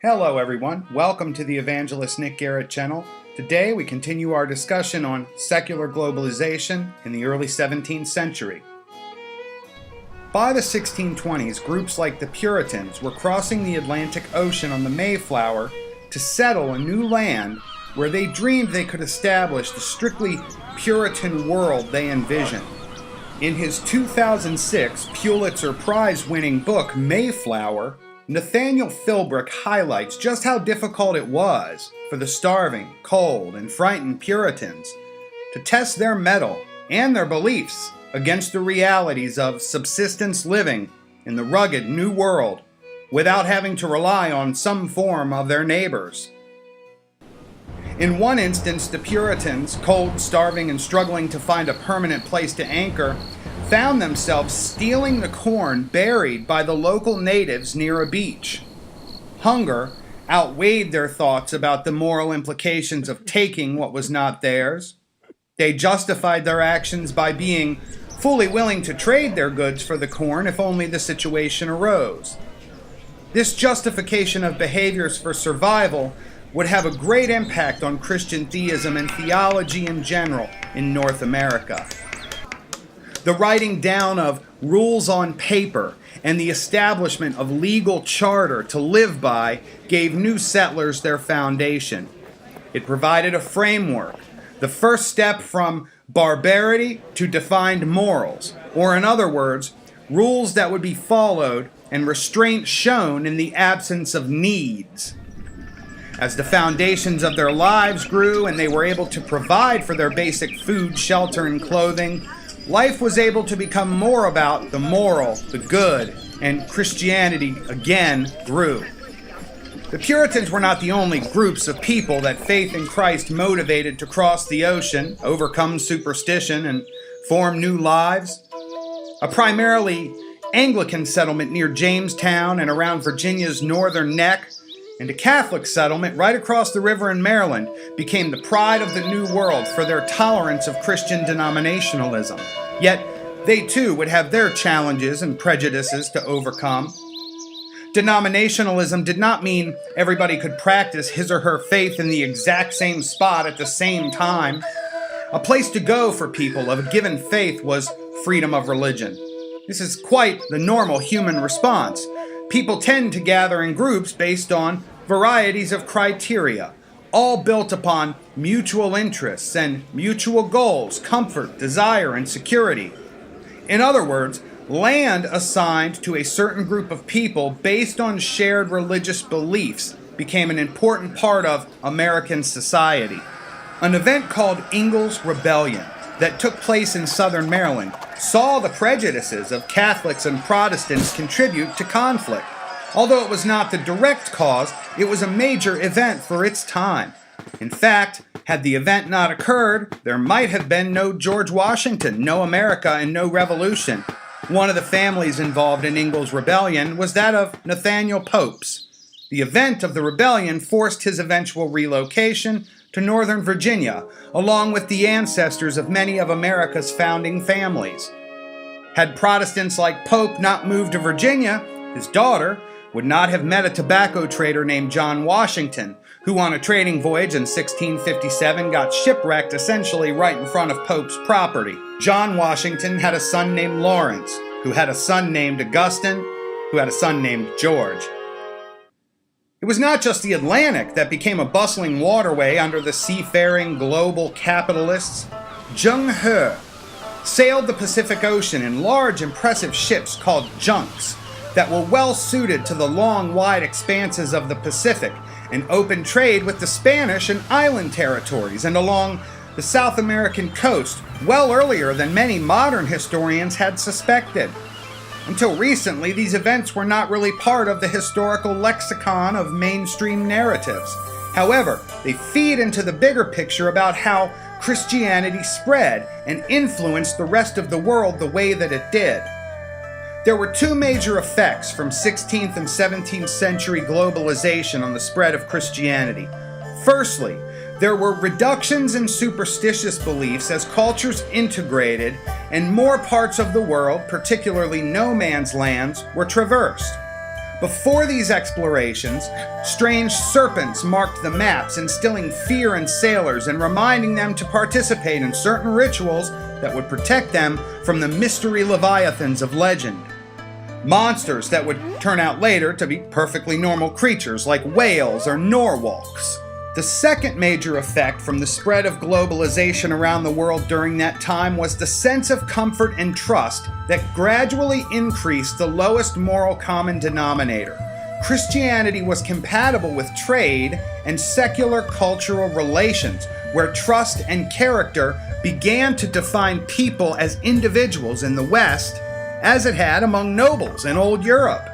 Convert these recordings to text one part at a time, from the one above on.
Hello everyone, welcome to the Evangelist Garrett channel. Today we continue our discussion on secular globalization in the early 17th century. By the 1620s, groups like the Puritans were crossing the Atlantic Ocean on the Mayflower to settle a new land where they dreamed they could establish the strictly Puritan world they envisioned. In his 2006 Pulitzer Prize-winning book, Mayflower, Nathaniel Philbrick highlights just how difficult it was for the starving, cold, and frightened Puritans to test their mettle and their beliefs against the realities of subsistence living in the rugged New World without having to rely on some form of their neighbors. In one instance, the Puritans, cold, starving, and struggling to find a permanent place to anchor, found themselves stealing the corn buried by the local natives near a beach. Hunger outweighed their thoughts about the moral implications of taking what was not theirs. They justified their actions by being fully willing to trade their goods for the corn if only the situation arose. This justification of behaviors for survival would have a great impact on Christian theism and theology in general in North America. The writing down of rules on paper and the establishment of legal charter to live by gave new settlers their foundation. It provided a framework, the first step from barbarity to defined morals, or in other words, rules that would be followed and restraint shown in the absence of needs. As the foundations of their lives grew and they were able to provide for their basic food, shelter, and clothing, life was able to become more about the moral, the good, and Christianity again grew. The Puritans were not the only groups of people that faith in Christ motivated to cross the ocean, overcome superstition, and form new lives. A primarily Anglican settlement near Jamestown and around Virginia's northern neck, and a Catholic settlement right across the river in Maryland became the pride of the New World for their tolerance of Christian denominationalism. Yet, they too would have their challenges and prejudices to overcome. Denominationalism did not mean everybody could practice his or her faith in the exact same spot at the same time. A place to go for people of a given faith was freedom of religion. This is quite the normal human response. People tend to gather in groups based on varieties of criteria, all built upon mutual interests and mutual goals, comfort, desire, and security. In other words, land assigned to a certain group of people based on shared religious beliefs became an important part of American society. An event called Ingalls Rebellion that took place in southern Maryland saw the prejudices of Catholics and Protestants contribute to conflict. Although it was not the direct cause, it was a major event for its time. In fact, had the event not occurred, there might have been no George Washington, no America, and no revolution. One of the families involved in Ingalls Rebellion was that of Nathaniel Pope's. The event of the rebellion forced his eventual relocation to Northern Virginia, along with the ancestors of many of America's founding families. Had Protestants like Pope not moved to Virginia, his daughter would not have met a tobacco trader named John Washington, who on a trading voyage in 1657 got shipwrecked essentially right in front of Pope's property. John Washington had a son named Lawrence, who had a son named Augustine, who had a son named George. It was not just the Atlantic that became a bustling waterway under the seafaring global capitalists. Zheng He sailed the Pacific Ocean in large, impressive ships called junks that were well suited to the long, wide expanses of the Pacific and open trade with the Spanish and island territories and along the South American coast well earlier than many modern historians had suspected. Until recently, these events were not really part of the historical lexicon of mainstream narratives. However, they feed into the bigger picture about how Christianity spread and influenced the rest of the world the way that it did. There were two major effects from 16th and 17th century globalization on the spread of Christianity. Firstly, there were reductions in superstitious beliefs as cultures integrated and more parts of the world, particularly no man's lands, were traversed. Before these explorations, strange serpents marked the maps, instilling fear in sailors and reminding them to participate in certain rituals that would protect them from the mystery leviathans of legend. Monsters that would turn out later to be perfectly normal creatures like whales or narwhals. The second major effect from the spread of globalization around the world during that time was the sense of comfort and trust that gradually increased the lowest moral common denominator. Christianity was compatible with trade and secular cultural relations, where trust and character began to define people as individuals in the West, as it had among nobles in old Europe.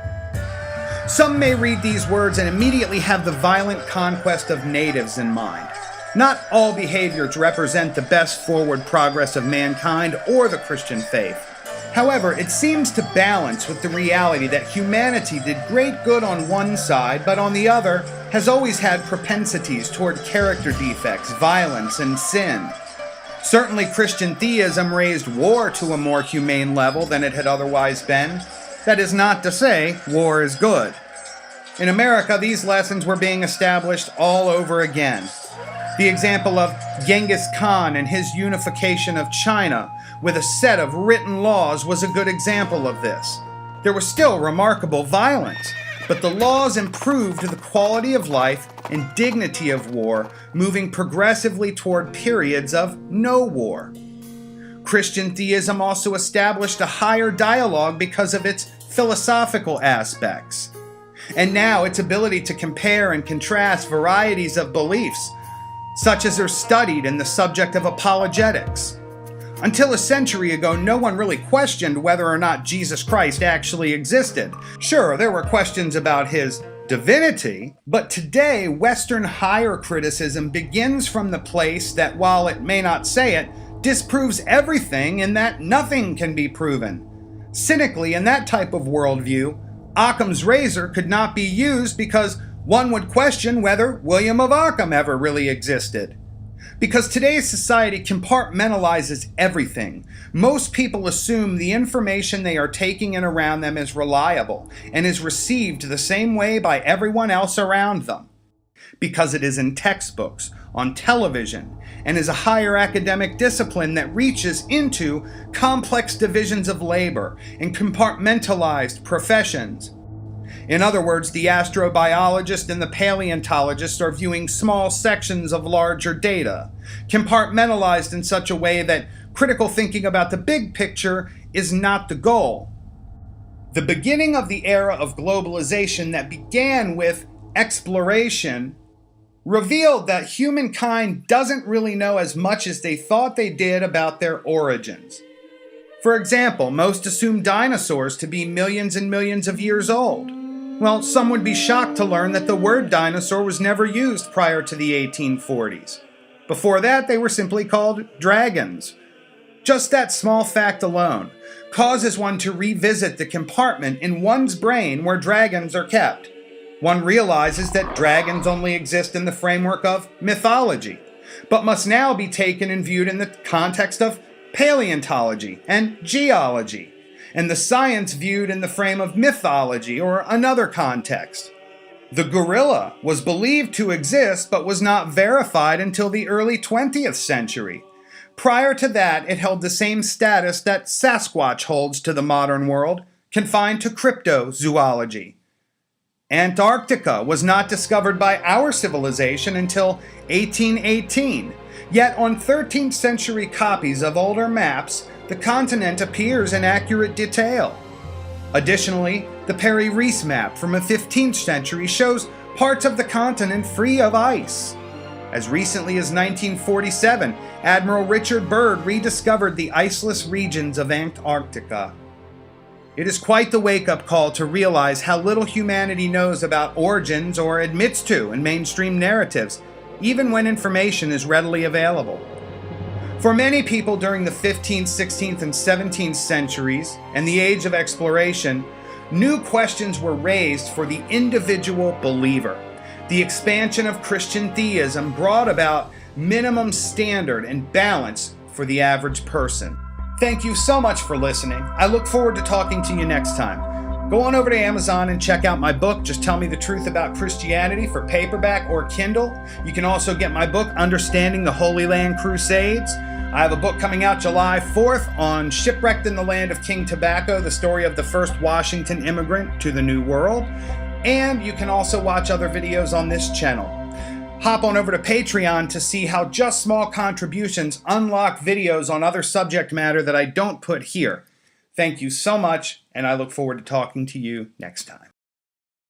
Some may read these words and immediately have the violent conquest of natives in mind. Not all behaviors represent the best forward progress of mankind or the Christian faith. However, it seems to balance with the reality that humanity did great good on one side, but on the other has always had propensities toward character defects, violence, and sin. Certainly, Christian Theism raised war to a more humane level than it had otherwise been. That is not to say war is good. In America, these lessons were being established all over again. The example of Genghis Khan and his unification of China with a set of written laws was a good example of this. There was still remarkable violence, but the laws improved the quality of life and dignity of war, moving progressively toward periods of no war. Christian theism also established a higher dialogue because of its philosophical aspects, and now its ability to compare and contrast varieties of beliefs, such as are studied in the subject of apologetics. Until a century ago, no one really questioned whether or not Jesus Christ actually existed. Sure, there were questions about his divinity, but today Western higher criticism begins from the place that, while it may not say it, disproves everything in that nothing can be proven. Cynically, in that type of worldview, Occam's razor could not be used because one would question whether William of Ockham ever really existed. Because today's society compartmentalizes everything, most people assume the information they are taking in around them is reliable and is received the same way by everyone else around them. Because it is in textbooks, on television, and is a higher academic discipline that reaches into complex divisions of labor and compartmentalized professions. In other words, the astrobiologist and the paleontologist are viewing small sections of larger data, compartmentalized in such a way that critical thinking about the big picture is not the goal. The beginning of the era of globalization that began with exploration revealed that humankind doesn't really know as much as they thought they did about their origins. For example, most assume dinosaurs to be millions and millions of years old. Well, some would be shocked to learn that the word dinosaur was never used prior to the 1840s. Before that, they were simply called dragons. Just that small fact alone causes one to revisit the compartment in one's brain where dragons are kept. One realizes that dragons only exist in the framework of mythology, but must now be taken and viewed in the context of paleontology and geology, and the science viewed in the frame of mythology or another context. The gorilla was believed to exist but was not verified until the early 20th century. Prior to that, it held the same status that Sasquatch holds to the modern world, confined to cryptozoology. Antarctica was not discovered by our civilization until 1818, yet on 13th century copies of older maps, the continent appears in accurate detail. Additionally, the Peri-Reis map from the 15th century shows parts of the continent free of ice. As recently as 1947, Admiral Richard Byrd rediscovered the iceless regions of Antarctica. It is quite the wake-up call to realize how little humanity knows about origins or admits to in mainstream narratives, even when information is readily available. For many people during the 15th, 16th, and 17th centuries and the age of exploration, new questions were raised for the individual believer. The expansion of Christian theism brought about minimum standard and balance for the average person. Thank you so much for listening. I look forward to talking to you next time. Go on over to Amazon and check out my book, Just Tell Me the Truth About Christianity, for paperback or Kindle. You can also get my book, Understanding the Holy Land Crusades. I have a book coming out July 4th on Shipwrecked in the Land of King Tobacco, the story of the first Washington immigrant to the New World. And you can also watch other videos on this channel. Hop on over to Patreon to see how just small contributions unlock videos on other subject matter that I don't put here. Thank you so much, and I look forward to talking to you next time.